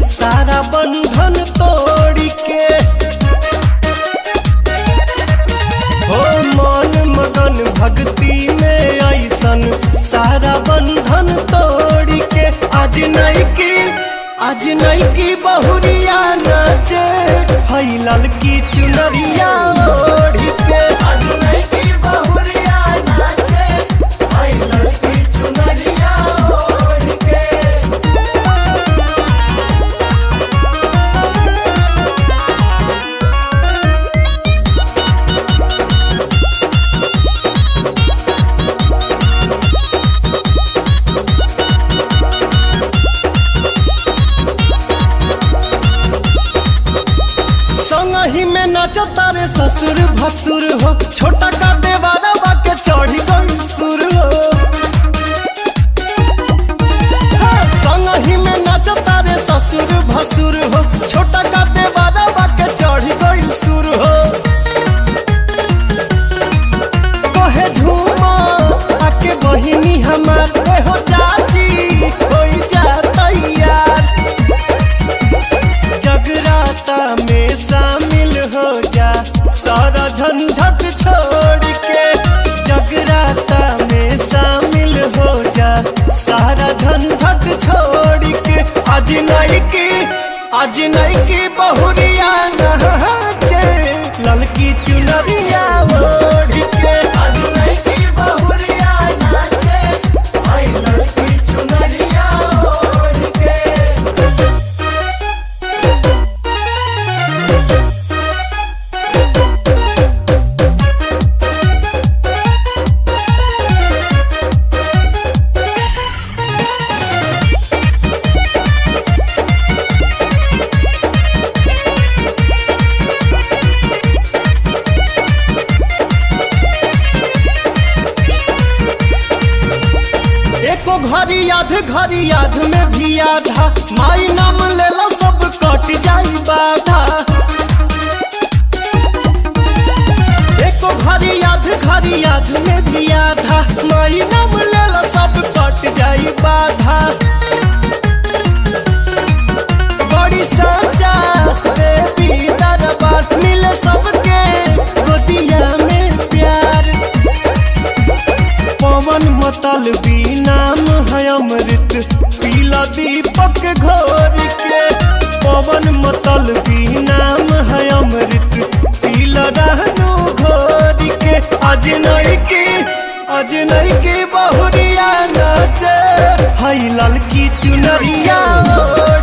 सारा बंधन तोड़ के। हो मन मगन भक्ति में ऐसन सारा बंधन तोड़ के। आज नहीं की बहुरिया नाचे हई ललकी चुनरिया ओढ़ के। आज नहीं की बहुरिया नाचे हई ललकी चुनरिया ओढ़ के। संगही में नाचो तारे ससुर भसुर हो, छोटा का देवारा के चढ़ी गई सुर हो। संगही में नाचो तारे ससुर भसुर हो, छोटा का देवारा के चढ़ी गई सुर हो। कहे झूमा आके बहिनी हमार हो चाची होई जा तैयार। जगराता में शामिल हो जा सारा झंझट छोड़ के। जगराता में शामिल हो जा सारा झंझट छोड़ के। आज नहीं की बहुरिया नाचे ललकी चुनरिया ओढ़ के। आज नहीं की बहुरिया नाचे हई ललकी चुनरिया ओढ़ के। एको घड़ी याद में भी आधा माई नाम लेला सब कट जाई बाधा। एको घड़ी याद में भी आधा माई नाम लेला सब कट जाई बाधा। बड़ी साचा देवी दरबार मिले सबके गोदिया में प्यार। पवन मतलबी नाम है अमृत पीला दीपक घोर के। पवन मतलबी नाम है अमृत पीला रहनु घोर के। आज नहीं की बहुरिया नाचे हई ललकी चुनरिया ओढ़